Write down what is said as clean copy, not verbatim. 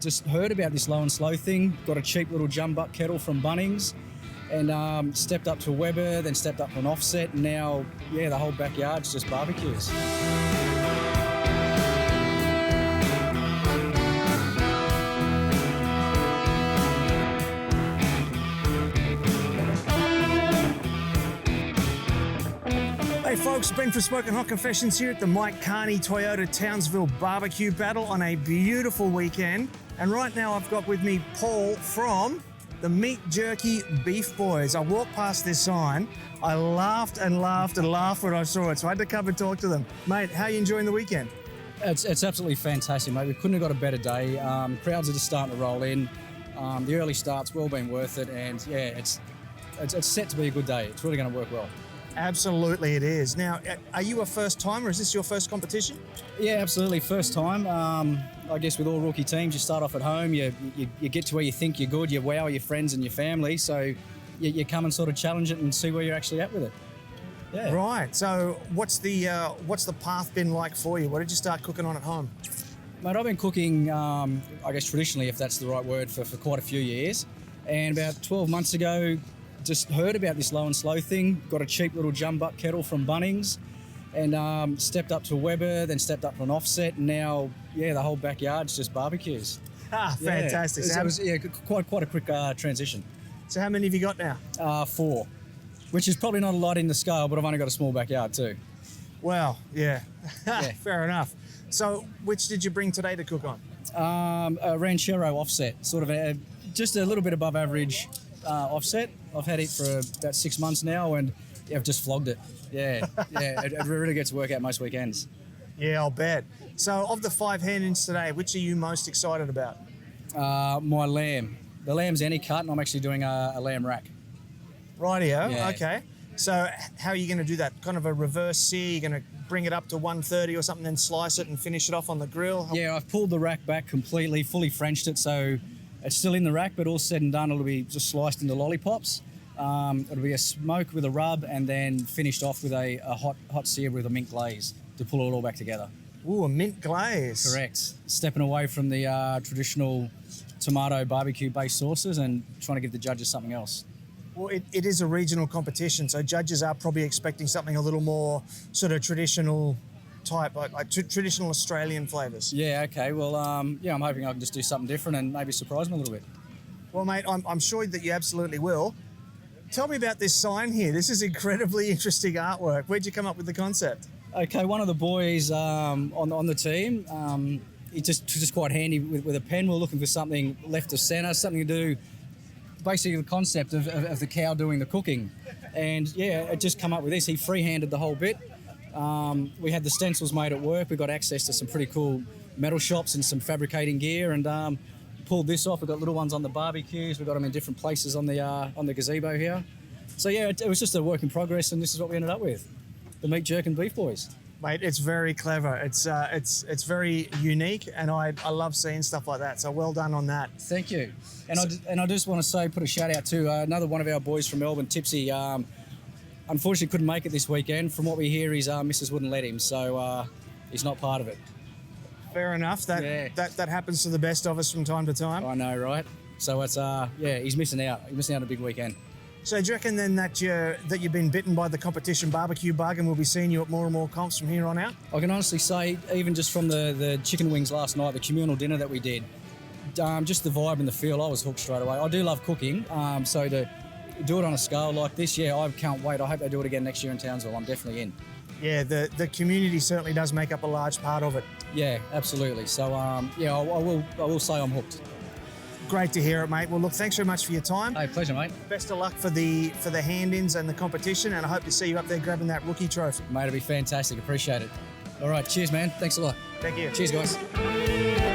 just heard about this Low'n'Slow thing, got a cheap little jumbuck kettle from Bunnings, and stepped up to a Weber, then stepped up to an offset, and now, yeah, the whole backyard's just barbecues. Hey folks, Ben from Smoking Hot Confessions here at the Mike Carney Toyota Townsville BBQ Battle on a beautiful weekend. And right now I've got with me Paul from the Meat Jerkin Beef Boys. I walked past this sign, I laughed and laughed and laughed when I saw it, so I had to come and talk to them. Mate, how are you enjoying the weekend? It's absolutely fantastic, mate. We couldn't have got a better day. Crowds are just starting to roll in. The early start's well been worth it, and yeah, it's set to be a good day. It's really going to work well. Absolutely it is. Now, are you a first timer? Is this your first competition? Yeah, absolutely. First time. I guess with all rookie teams, you start off at home, you get to where you think you're good, you wow your friends and your family, so you come and sort of challenge it and see where you're actually at with it. Yeah. Right. So what's the path been like for you? What did you start cooking on at home? Mate, I've been cooking, I guess traditionally, if that's the right word, for quite a few years. And about 12 months ago, just heard about this Low'n'Slow thing, got a cheap little jumbuck kettle from Bunnings, and stepped up to a Weber, then stepped up to an offset, and now, yeah, the whole backyard's just barbecues. Ah, fantastic. Yeah, it was quite a quick transition. So how many have you got now? 4, which is probably not a lot in the scale, but I've only got a small backyard too. Well, yeah, Yeah. fair enough. So which did you bring today to cook on? A Ranchero offset, sort of just a little bit above average offset. I've had it for about 6 months now, and I've just flogged it. Yeah, yeah, it really gets to work out most weekends. Yeah, I'll bet. So of the 5 hand-ins today, which are you most excited about? My lamb. The lamb's any cut, and I'm actually doing a lamb rack. Rightio, Yeah. okay. So how are you going to do that? Kind of a reverse sear? You're going to bring it up to 130 or something, then slice it and finish it off on the grill? Yeah, I've pulled the rack back completely, fully Frenched it, so it's still in the rack, but all said and done, it'll be just sliced into lollipops. It'll be a smoke with a rub, and then finished off with a hot sear with a mint glaze to pull it all back together. Ooh, a mint glaze. Correct. Stepping away from the traditional tomato barbecue-based sauces and trying to give the judges something else. Well, it is a regional competition, so judges are probably expecting something a little more sort of traditional type, like traditional Australian flavours. Yeah, okay. Well, yeah, I'm hoping I can just do something different and maybe surprise them a little bit. Well, mate, I'm sure that you absolutely will. Tell me about this sign here. This is incredibly interesting artwork. Where'd you come up with the concept? Okay, one of the boys on the team, it's just quite handy with a pen. We're looking for something left of centre, something to do, basically the concept of the cow doing the cooking. And yeah, it just come up with this. He freehanded the whole bit. We had the stencils made at work. We got access to some pretty cool metal shops and some fabricating gear, and pulled this off. We've got little ones on the barbecues. We've got them in different places on the gazebo here. So yeah, it was just a work in progress, and this is what we ended up with. The Meat Jerkin Beef Boys. Mate, it's very clever. It's very unique, and I love seeing stuff like that. So well done on that. Thank you. And I just want to say, put a shout out to another one of our boys from Melbourne, Tipsy. Unfortunately couldn't make it this weekend. From what we hear, his missus wouldn't let him, so he's not part of it. Fair enough. That happens to the best of us from time to time. I know, right? So it's yeah, he's missing out. He's missing out on a big weekend. So do you reckon then that you've been bitten by the competition barbecue bug, and we'll be seeing you at more and more comps from here on out? I can honestly say, even just from the chicken wings last night, the communal dinner that we did, just the vibe and the feel, I was hooked straight away. I do love cooking, so to do it on a scale like this, yeah, I can't wait. I hope they do it again next year in Townsville. I'm definitely in. Yeah, the community certainly does make up a large part of it. Yeah, absolutely. So yeah, I will say I'm hooked. Great to hear it, mate. Well, look, thanks very much for your time. Hey, pleasure, mate. Best of luck for the hand-ins and the competition, and I hope to see you up there grabbing that rookie trophy. Mate, it'll be fantastic. Appreciate it. All right, cheers, man. Thanks a lot. Thank you. Cheers, guys.